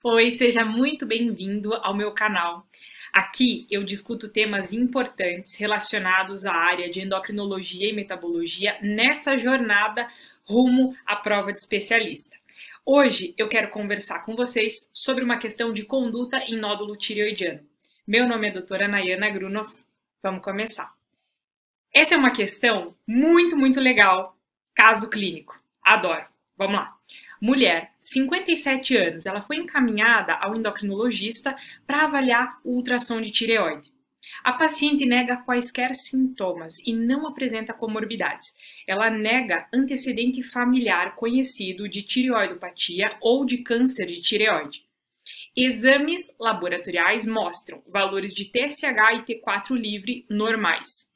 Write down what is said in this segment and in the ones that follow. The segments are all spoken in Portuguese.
Oi, seja muito bem-vindo ao meu canal. Aqui eu discuto temas importantes relacionados à área de endocrinologia e metabologia nessa jornada rumo à prova de especialista. Hoje eu quero conversar com vocês sobre uma questão de conduta em nódulo tireoidiano. Meu nome é doutora Nayana Grunov. Vamos começar. Essa é uma questão muito legal. Caso clínico. Adoro. Vamos lá. Mulher, 57 anos, ela foi encaminhada ao endocrinologista para avaliar o ultrassom de tireoide. A paciente nega quaisquer sintomas e não apresenta comorbidades. Ela nega antecedente familiar conhecido de tireoidopatia ou de câncer de tireoide. Exames laboratoriais mostram valores de TSH e T4 livre normais.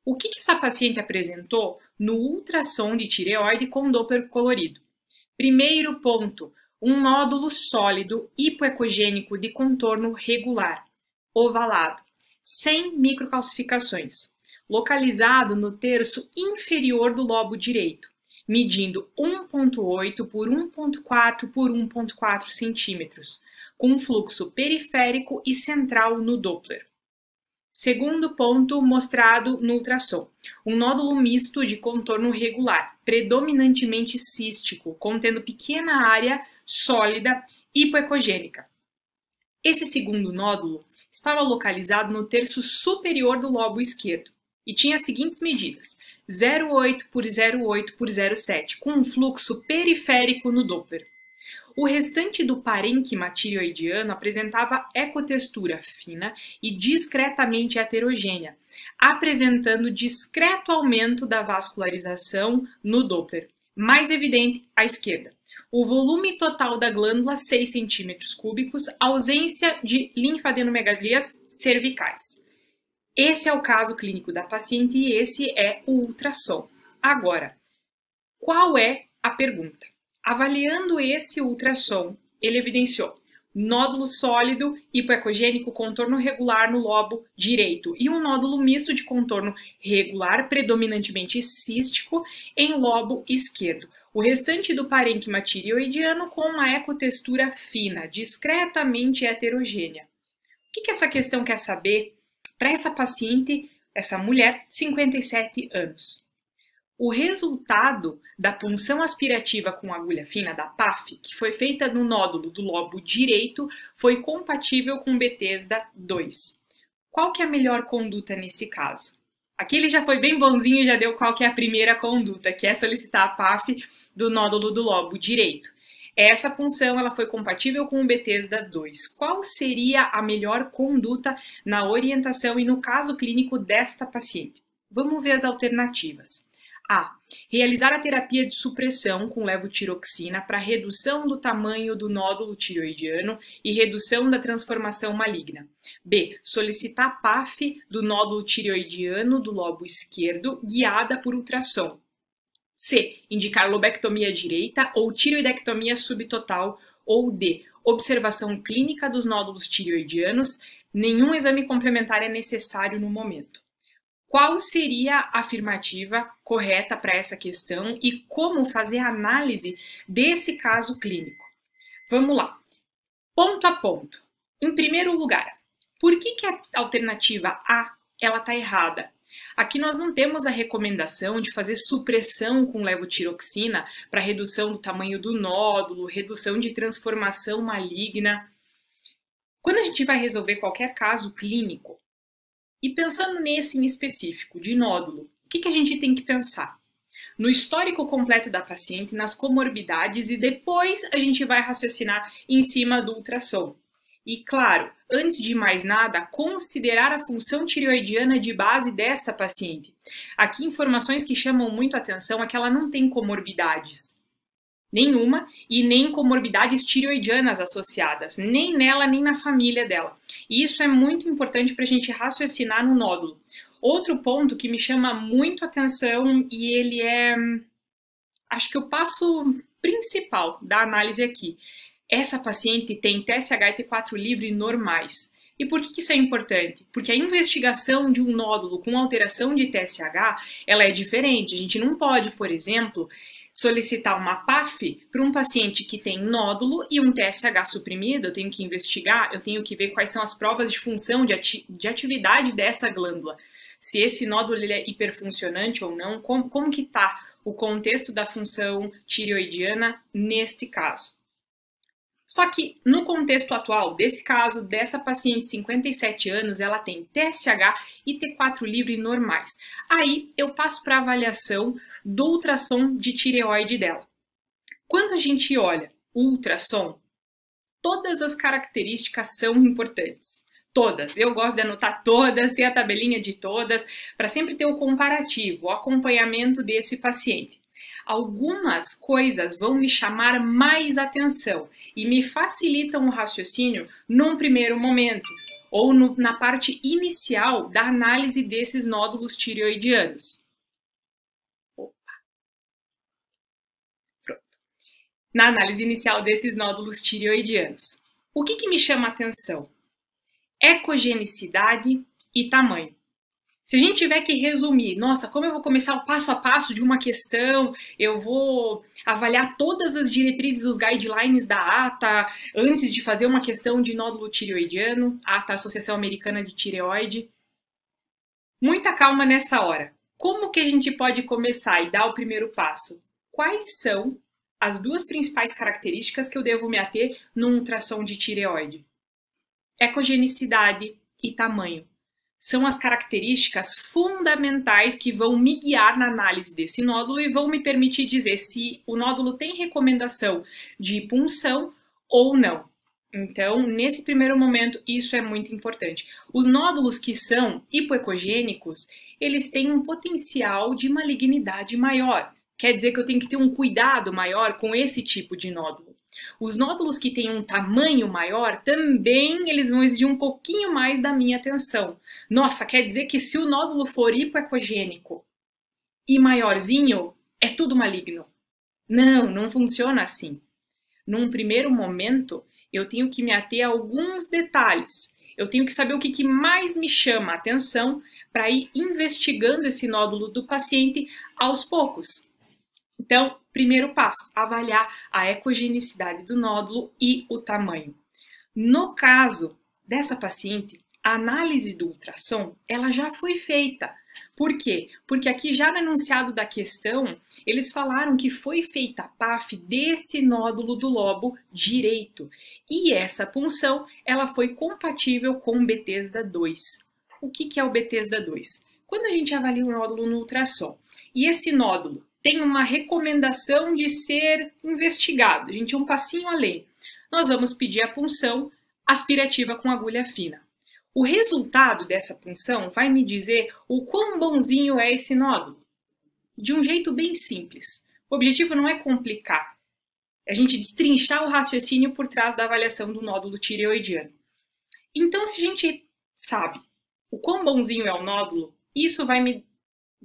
O que essa paciente apresentou no ultrassom de tireoide com Doppler colorido? Primeiro ponto, um nódulo sólido hipoecogênico de contorno regular, ovalado, sem microcalcificações, localizado no terço inferior do lobo direito, medindo 1,8 por 1,4 por 1,4 centímetros, com fluxo periférico e central no Doppler. Segundo ponto mostrado no ultrassom, um nódulo misto de contorno regular, predominantemente cístico, contendo pequena área sólida hipoecogênica. Esse segundo nódulo estava localizado no terço superior do lobo esquerdo e tinha as seguintes medidas: 0,8 por 0,8 por 0,7, com um fluxo periférico no Doppler. O restante do parênquima tireoidiano apresentava ecotextura fina e discretamente heterogênea, apresentando discreto aumento da vascularização no Doppler, mais evidente à esquerda. O volume total da glândula, 6 cm3, ausência de linfadenomegalias cervicais. Esse é o caso clínico da paciente e esse é o ultrassom. Agora, qual é a pergunta? Avaliando esse ultrassom, ele evidenciou nódulo sólido hipoecogênico, contorno regular no lobo direito e um nódulo misto de contorno regular, predominantemente cístico, em lobo esquerdo. O restante do parênquima tireoidiano com uma ecotextura fina, discretamente heterogênea. O que essa questão quer saber para essa paciente, essa mulher, 57 anos? O resultado da punção aspirativa com agulha fina da PAF, que foi feita no nódulo do lobo direito, foi compatível com Bethesda 2. Qual que é a melhor conduta nesse caso? Aqui ele já foi bem bonzinho e já deu qual que é a primeira conduta, que é solicitar a PAF do nódulo do lobo direito. Essa punção ela foi compatível com o Bethesda 2. Qual seria a melhor conduta na orientação e no caso clínico desta paciente? Vamos ver as alternativas. A. Realizar a terapia de supressão com levotiroxina para redução do tamanho do nódulo tireoidiano e redução da transformação maligna. B. Solicitar PAF do nódulo tireoidiano do lobo esquerdo guiada por ultrassom. C. Indicar lobectomia direita ou tireoidectomia subtotal. Ou D. Observação clínica dos nódulos tireoidianos. Nenhum exame complementar é necessário no momento. Qual seria a afirmativa correta para essa questão e como fazer a análise desse caso clínico? Vamos lá, ponto a ponto. Em primeiro lugar, por que a alternativa A ela está errada? Aqui nós não temos a recomendação de fazer supressão com levotiroxina para redução do tamanho do nódulo, redução de transformação maligna. Quando a gente vai resolver qualquer caso clínico, e pensando nesse em específico, de nódulo, o que a gente tem que pensar? No histórico completo da paciente, nas comorbidades e depois a gente vai raciocinar em cima do ultrassom. E claro, antes de mais nada, considerar a função tireoidiana de base desta paciente. Aqui informações que chamam muito a atenção é que ela não tem comorbidades. Nenhuma e nem comorbidades tireoidianas associadas, nem nela nem na família dela. E isso é muito importante para a gente raciocinar no nódulo. Outro ponto que me chama muito atenção e ele é, acho que o passo principal da análise aqui. Essa paciente tem TSH e T4 livre normais. E por que isso é importante? Porque a investigação de um nódulo com alteração de TSH, ela é diferente. A gente não pode, por exemplo, solicitar uma PAF para um paciente que tem nódulo e um TSH suprimido, eu tenho que investigar, eu tenho que ver quais são as provas de função, de atividade dessa glândula. Se esse nódulo ele é hiperfuncionante ou não, como que está o contexto da função tireoidiana neste caso. Só que no contexto atual desse caso, dessa paciente de 57 anos, ela tem TSH e T4 livre normais. Aí eu passo para avaliação do ultrassom de tireoide dela. Quando a gente olha o ultrassom, todas as características são importantes. Todas. Eu gosto de anotar todas, ter a tabelinha de todas, para sempre ter o comparativo, o acompanhamento desse paciente. Algumas coisas vão me chamar mais atenção e me facilitam o raciocínio num primeiro momento, ou na parte inicial da análise desses nódulos tireoidianos. Pronto. Na análise inicial desses nódulos tireoidianos. O que me chama atenção? Ecogenicidade e tamanho. Se a gente tiver que resumir, nossa, como eu vou começar o passo a passo de uma questão, eu vou avaliar todas as diretrizes, os guidelines da ATA, antes de fazer uma questão de nódulo tireoidiano, ATA, Associação Americana de Tireoide. Muita calma nessa hora. Como que a gente pode começar e dar o primeiro passo? Quais são as duas principais características que eu devo me ater num ultrassom de tireoide? Ecogenicidade e tamanho. São as características fundamentais que vão me guiar na análise desse nódulo e vão me permitir dizer se o nódulo tem recomendação de punção ou não. Então, nesse primeiro momento, isso é muito importante. Os nódulos que são hipoecogênicos, eles têm um potencial de malignidade maior. Quer dizer que eu tenho que ter um cuidado maior com esse tipo de nódulo. Os nódulos que têm um tamanho maior, também eles vão exigir um pouquinho mais da minha atenção. Nossa, quer dizer que se o nódulo for hipoecogênico e maiorzinho, é tudo maligno? Não, não funciona assim. Num primeiro momento, eu tenho que me ater a alguns detalhes. Eu tenho que saber o que mais me chama a atenção para ir investigando esse nódulo do paciente aos poucos. Então, primeiro passo, avaliar a ecogenicidade do nódulo e o tamanho. No caso dessa paciente, a análise do ultrassom, ela já foi feita. Por quê? Porque aqui já no enunciado da questão, eles falaram que foi feita a PAF desse nódulo do lobo direito. E essa punção, ela foi compatível com o Bethesda 2. O que é o Bethesda 2? Quando a gente avalia o nódulo no ultrassom, e esse nódulo tem uma recomendação de ser investigado, a gente é um passinho além. Nós vamos pedir a punção aspirativa com agulha fina. O resultado dessa punção vai me dizer o quão bonzinho é esse nódulo. De um jeito bem simples. O objetivo não é complicar, é a gente destrinchar o raciocínio por trás da avaliação do nódulo tireoidiano. Então, se a gente sabe o quão bonzinho é o nódulo, isso vai me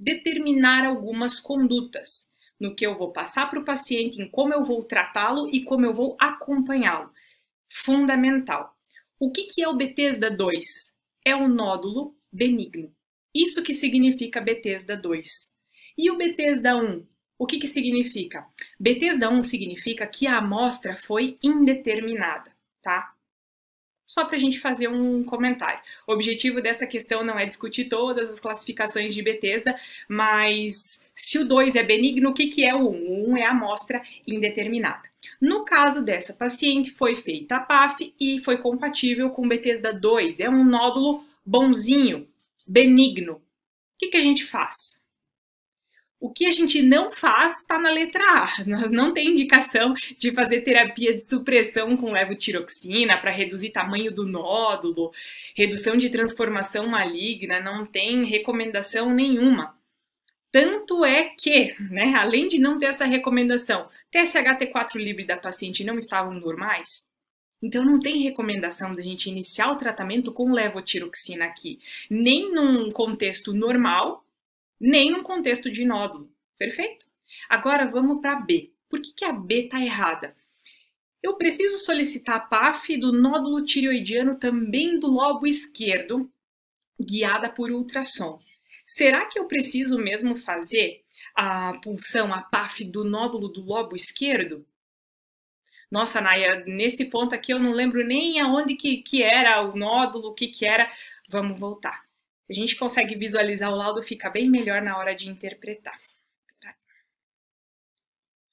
determinar algumas condutas no que eu vou passar para o paciente, em como eu vou tratá-lo e como eu vou acompanhá-lo. Fundamental. O que é o Bethesda 2? É um nódulo benigno. Isso que significa Bethesda 2. E o Bethesda 1? O que significa? Bethesda 1 significa que a amostra foi indeterminada, tá? Só para a gente fazer um comentário. O objetivo dessa questão não é discutir todas as classificações de Bethesda, mas se o 2 é benigno, o que é o 1? O 1 é a amostra indeterminada. No caso dessa paciente, foi feita a PAF e foi compatível com Bethesda 2. É um nódulo bonzinho, benigno. O que a gente faz? O que a gente não faz está na letra A. Não tem indicação de fazer terapia de supressão com levotiroxina para reduzir tamanho do nódulo, redução de transformação maligna, não tem recomendação nenhuma. Tanto é que, além de não ter essa recomendação, TSH T4 livre da paciente não estavam normais, então não tem recomendação da gente iniciar o tratamento com levotiroxina aqui, nem num contexto normal, nem num contexto de nódulo. Perfeito? Agora vamos para B. Por que a B está errada? Eu preciso solicitar a PAF do nódulo tireoidiano também do lobo esquerdo, guiada por ultrassom. Será que eu preciso mesmo fazer a punção, a PAF do nódulo do lobo esquerdo? Nossa, Naya, nesse ponto aqui eu não lembro nem aonde que era o nódulo, o que era. Vamos voltar. Se a gente consegue visualizar o laudo, fica bem melhor na hora de interpretar.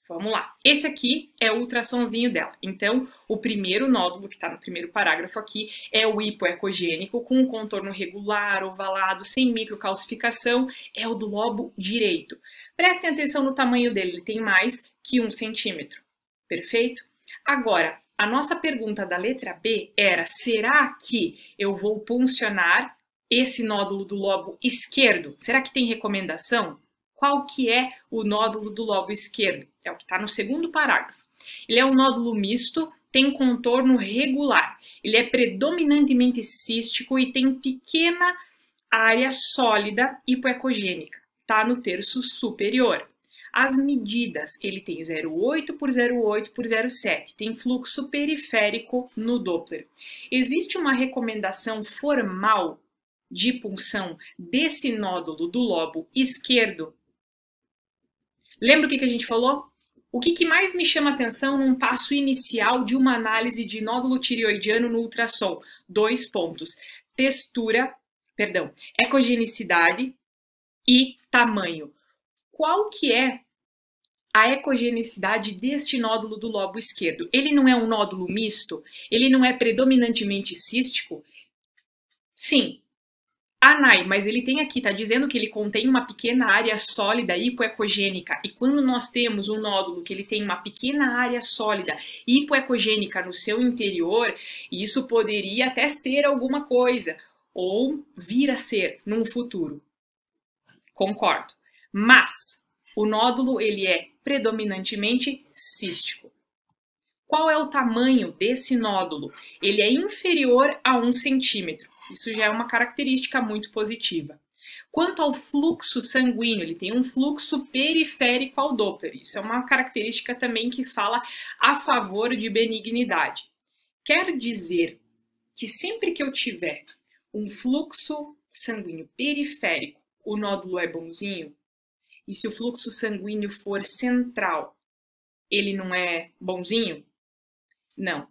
Vamos lá. Esse aqui é o ultrassomzinho dela. Então, o primeiro nódulo, que está no primeiro parágrafo aqui, é o hipoecogênico, com um contorno regular, ovalado, sem microcalcificação, é o do lobo direito. Prestem atenção no tamanho dele, ele tem mais que 1 centímetro. Perfeito? Agora, a nossa pergunta da letra B era, será que eu vou puncionar esse nódulo do lobo esquerdo? Será que tem recomendação? Qual que é o nódulo do lobo esquerdo? É o que está no segundo parágrafo. Ele é um nódulo misto, tem contorno regular. Ele é predominantemente cístico e tem pequena área sólida hipoecogênica. Está no terço superior. As medidas, ele tem 0,8 por 0,8 por 0,7. Tem fluxo periférico no Doppler. Existe uma recomendação formal de punção desse nódulo do lobo esquerdo? Lembra o que a gente falou? O que mais me chama atenção num passo inicial de uma análise de nódulo tireoidiano no ultrassom? 2 pontos. Ecogenicidade e tamanho. Qual que é a ecogenicidade deste nódulo do lobo esquerdo? Ele não é um nódulo misto? Ele não é predominantemente cístico? Sim. Nai, mas ele tem aqui, está dizendo que ele contém uma pequena área sólida hipoecogênica. E quando nós temos um nódulo que ele tem uma pequena área sólida hipoecogênica no seu interior, isso poderia até ser alguma coisa, ou vir a ser num futuro. Concordo. Mas o nódulo ele é predominantemente cístico. Qual é o tamanho desse nódulo? Ele é inferior a 1 centímetro. Isso já é uma característica muito positiva. Quanto ao fluxo sanguíneo, ele tem um fluxo periférico ao Doppler. Isso é uma característica também que fala a favor de benignidade. Quer dizer que sempre que eu tiver um fluxo sanguíneo periférico, o nódulo é bonzinho? E se o fluxo sanguíneo for central, ele não é bonzinho? Não.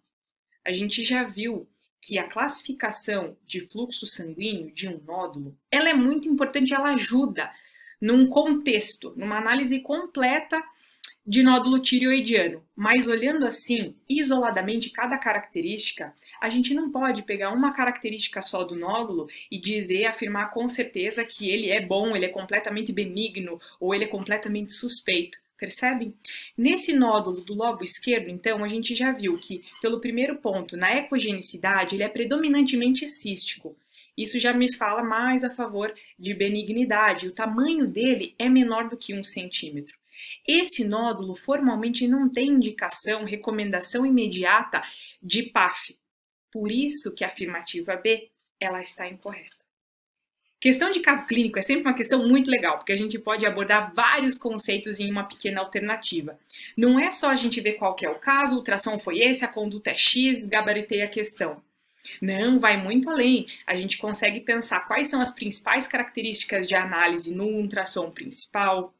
A gente já viu que a classificação de fluxo sanguíneo de um nódulo, ela é muito importante, ela ajuda num contexto, numa análise completa de nódulo tireoidiano. Mas olhando assim, isoladamente, cada característica, a gente não pode pegar uma característica só do nódulo e dizer, afirmar com certeza que ele é bom, ele é completamente benigno ou ele é completamente suspeito. Percebem? Nesse nódulo do lobo esquerdo, então, a gente já viu que, pelo primeiro ponto, na ecogenicidade, ele é predominantemente cístico. Isso já me fala mais a favor de benignidade. O tamanho dele é menor do que 1 centímetro. Esse nódulo formalmente não tem indicação, recomendação imediata de PAF. Por isso que a afirmativa B, ela está incorreta. Questão de caso clínico é sempre uma questão muito legal, porque a gente pode abordar vários conceitos em uma pequena alternativa. Não é só a gente ver qual que é o caso, o ultrassom foi esse, a conduta é X, gabaritei a questão. Não, vai muito além. A gente consegue pensar quais são as principais características de análise no ultrassom principal,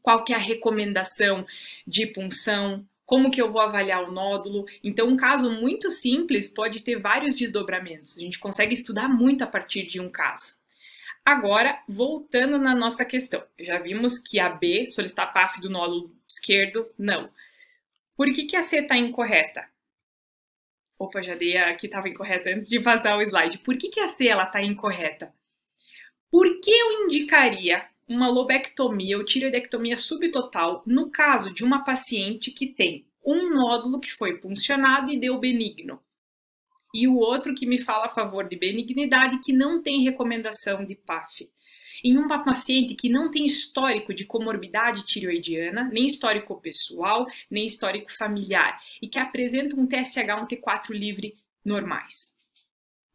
qual que é a recomendação de punção, como que eu vou avaliar o nódulo. Então, um caso muito simples pode ter vários desdobramentos. A gente consegue estudar muito a partir de um caso. Agora, voltando na nossa questão, já vimos que a B, solicitar PAF do nódulo esquerdo, não. Por que a C está incorreta? Opa, já dei a que estava incorreta antes de passar o slide. Por que a C está incorreta? Por que eu indicaria uma lobectomia ou tireoidectomia subtotal no caso de uma paciente que tem um nódulo que foi puncionado e deu benigno? E o outro que me fala a favor de benignidade, que não tem recomendação de PAF. Em uma paciente que não tem histórico de comorbidade tireoidiana, nem histórico pessoal, nem histórico familiar, e que apresenta um TSH, um T4 livre normais.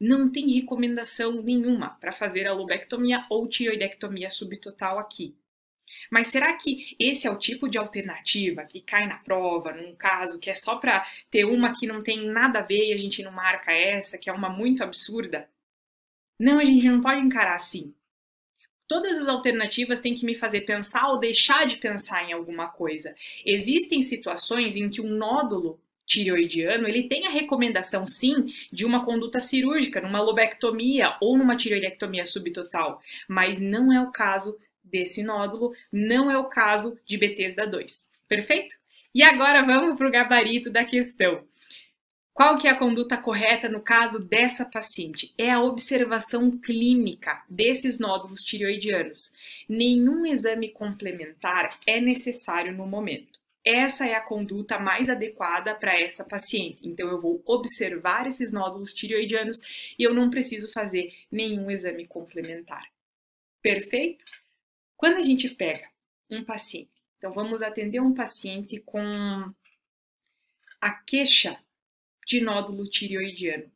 Não tem recomendação nenhuma para fazer a lobectomia ou tireoidectomia subtotal aqui. Mas será que esse é o tipo de alternativa que cai na prova, num caso que é só para ter uma que não tem nada a ver e a gente não marca essa, que é uma muito absurda? Não, a gente não pode encarar assim. Todas as alternativas têm que me fazer pensar ou deixar de pensar em alguma coisa. Existem situações em que um nódulo tireoidiano, ele tem a recomendação, sim, de uma conduta cirúrgica, numa lobectomia ou numa tireoidectomia subtotal, mas não é o caso desse nódulo, não é o caso de Bethesda 2. Perfeito? E agora vamos para o gabarito da questão. Qual que é a conduta correta no caso dessa paciente? É a observação clínica desses nódulos tireoidianos. Nenhum exame complementar é necessário no momento. Essa é a conduta mais adequada para essa paciente. Então, eu vou observar esses nódulos tireoidianos e eu não preciso fazer nenhum exame complementar. Perfeito? Quando a gente pega um paciente, então vamos atender um paciente com a queixa de nódulo tireoidiano.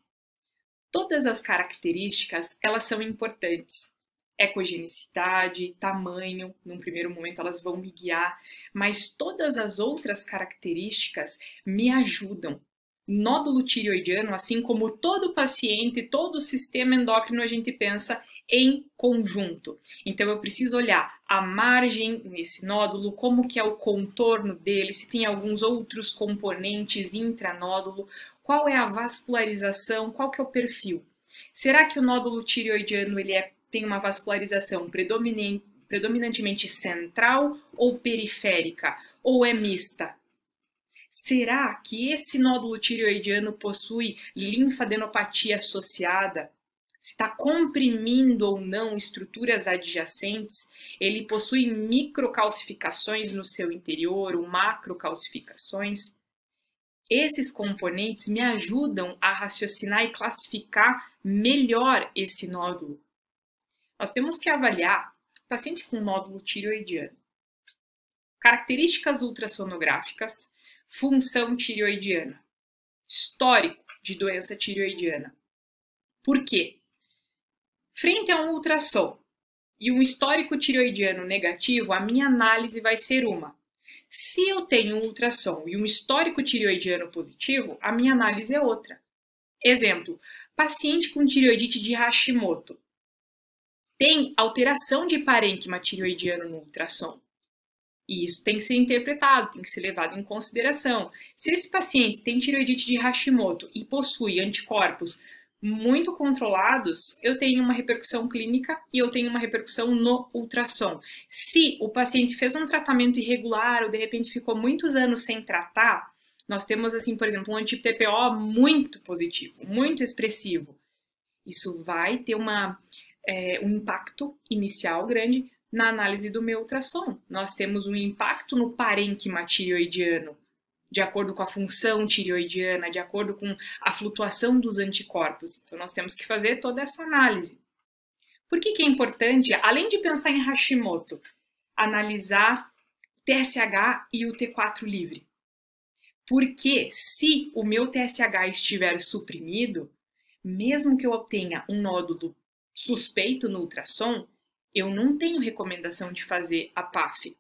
Todas as características, elas são importantes. Ecogenicidade, tamanho, num primeiro momento elas vão me guiar, mas todas as outras características me ajudam. Nódulo tireoidiano, assim como todo paciente, todo o sistema endócrino, a gente pensa em conjunto. Então eu preciso olhar a margem nesse nódulo, como que é o contorno dele, se tem alguns outros componentes intranódulo, qual é a vascularização, qual que é o perfil. Será que o nódulo tireoidiano tem uma vascularização predominantemente central ou periférica, ou é mista? Será que esse nódulo tireoidiano possui linfadenopatia associada? Se está comprimindo ou não estruturas adjacentes? Ele possui microcalcificações no seu interior ou macrocalcificações? Esses componentes me ajudam a raciocinar e classificar melhor esse nódulo. Nós temos que avaliar o paciente com nódulo tireoidiano. Características ultrassonográficas, função tireoidiana, histórico de doença tireoidiana. Por quê? Frente a um ultrassom e um histórico tireoidiano negativo, a minha análise vai ser uma. Se eu tenho um ultrassom e um histórico tireoidiano positivo, a minha análise é outra. Exemplo, paciente com tireoidite de Hashimoto. Tem alteração de parênquima tireoidiano no ultrassom. E isso tem que ser interpretado, tem que ser levado em consideração. Se esse paciente tem tireoidite de Hashimoto e possui anticorpos muito controlados, eu tenho uma repercussão clínica e eu tenho uma repercussão no ultrassom. Se o paciente fez um tratamento irregular ou de repente ficou muitos anos sem tratar, nós temos, assim, por exemplo, um anti-PPO muito positivo, muito expressivo. Isso vai ter um impacto inicial grande na análise do meu ultrassom. Nós temos um impacto no parênquima tireoidiano, de acordo com a função tireoidiana, de acordo com a flutuação dos anticorpos. Então, nós temos que fazer toda essa análise. Por que é importante, além de pensar em Hashimoto, analisar o TSH e o T4 livre? Porque se o meu TSH estiver suprimido, mesmo que eu obtenha um nódulo suspeito no ultrassom, eu não tenho recomendação de fazer a PAF.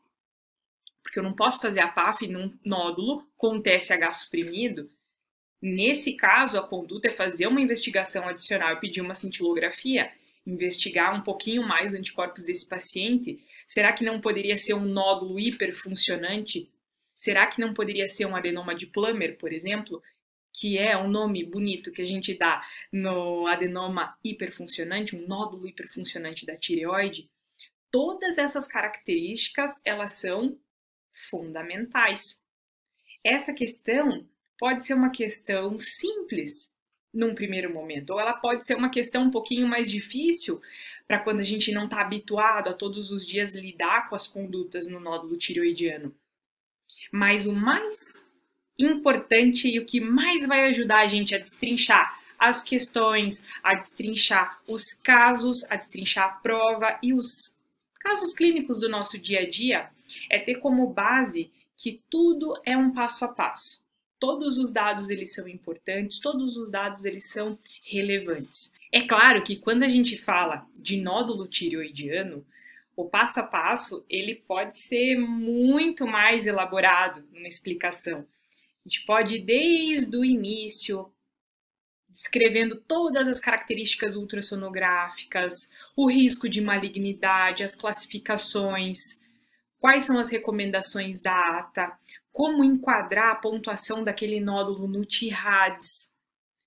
Porque eu não posso fazer a PAF num nódulo com TSH suprimido. Nesse caso, a conduta é fazer uma investigação adicional e pedir uma cintilografia, investigar um pouquinho mais os anticorpos desse paciente. Será que não poderia ser um nódulo hiperfuncionante? Será que não poderia ser um adenoma de Plummer, por exemplo, que é um nome bonito que a gente dá no adenoma hiperfuncionante, um nódulo hiperfuncionante da tireoide? Todas essas características, elas são fundamentais. Essa questão pode ser uma questão simples num primeiro momento, ou ela pode ser uma questão um pouquinho mais difícil para quando a gente não está habituado a todos os dias lidar com as condutas no nódulo tireoidiano. Mas o mais importante e o que mais vai ajudar a gente a destrinchar as questões, a destrinchar os casos, a destrinchar a prova e os casos clínicos do nosso dia a dia é ter como base que tudo é um passo a passo. Todos os dados eles são importantes, todos os dados eles são relevantes. É claro que quando a gente fala de nódulo tireoidiano, o passo a passo ele pode ser muito mais elaborado numa explicação. A gente pode ir desde o início descrevendo todas as características ultrassonográficas, o risco de malignidade, as classificações, quais são as recomendações da ata, como enquadrar a pontuação daquele nódulo no TIRADS,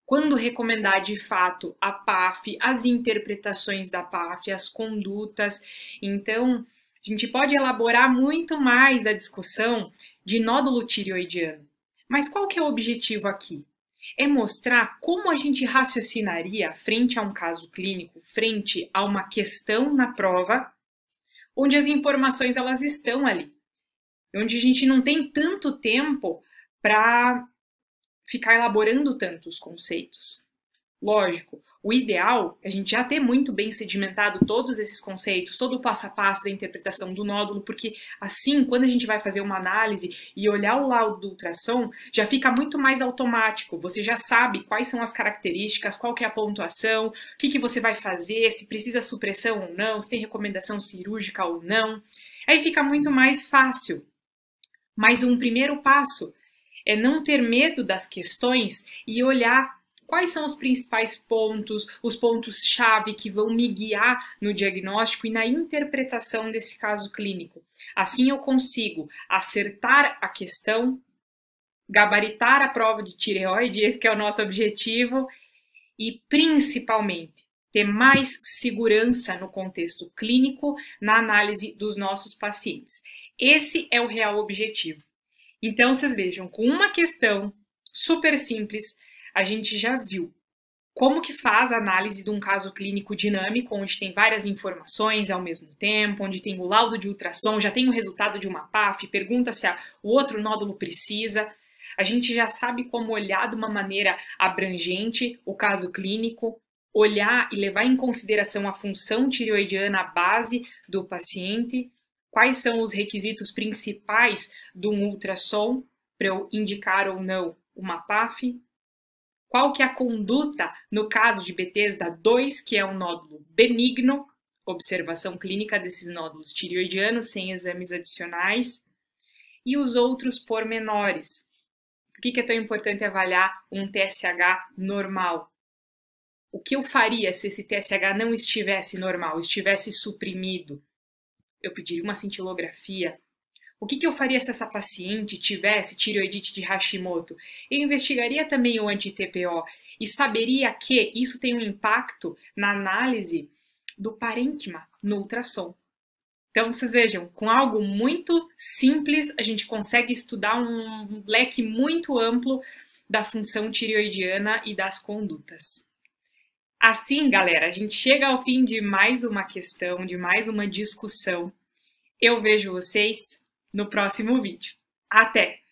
quando recomendar de fato a PAF, as interpretações da PAF, as condutas. Então, a gente pode elaborar muito mais a discussão de nódulo tireoidiano. Mas qual que é o objetivo aqui? É mostrar como a gente raciocinaria frente a um caso clínico, frente a uma questão na prova, onde as informações elas estão ali, onde a gente não tem tanto tempo para ficar elaborando tantos conceitos. Lógico, o ideal é a gente já ter muito bem sedimentado todos esses conceitos, todo o passo a passo da interpretação do nódulo, porque assim, quando a gente vai fazer uma análise e olhar o laudo do ultrassom, já fica muito mais automático. Você já sabe quais são as características, qual que é a pontuação, o que você vai fazer, se precisa supressão ou não, se tem recomendação cirúrgica ou não. Aí fica muito mais fácil. Mas um primeiro passo é não ter medo das questões e olhar quais são os principais pontos, os pontos-chave que vão me guiar no diagnóstico e na interpretação desse caso clínico. Assim eu consigo acertar a questão, gabaritar a prova de tireoide, esse que é o nosso objetivo, e principalmente ter mais segurança no contexto clínico na análise dos nossos pacientes. Esse é o real objetivo. Então, vocês vejam, com uma questão super simples, a gente já viu como que faz a análise de um caso clínico dinâmico, onde tem várias informações ao mesmo tempo, onde tem o laudo de ultrassom, já tem o resultado de uma PAF, pergunta se o outro nódulo precisa. A gente já sabe como olhar de uma maneira abrangente o caso clínico, olhar e levar em consideração a função tireoidiana base do paciente, quais são os requisitos principais de um ultrassom para eu indicar ou não uma PAF, qual que é a conduta no caso de Bethesda 2, que é um nódulo benigno, observação clínica desses nódulos tireoidianos sem exames adicionais, e os outros pormenores. Por que é tão importante avaliar um TSH normal? O que eu faria se esse TSH não estivesse normal, estivesse suprimido? Eu pediria uma cintilografia. O que eu faria se essa paciente tivesse tireoidite de Hashimoto? Eu investigaria também o anti-TPO e saberia que isso tem um impacto na análise do parênquima no ultrassom. Então, vocês vejam, com algo muito simples, a gente consegue estudar um leque muito amplo da função tireoidiana e das condutas. Assim, galera, a gente chega ao fim de mais uma questão, de mais uma discussão. Eu vejo vocês no próximo vídeo. Até!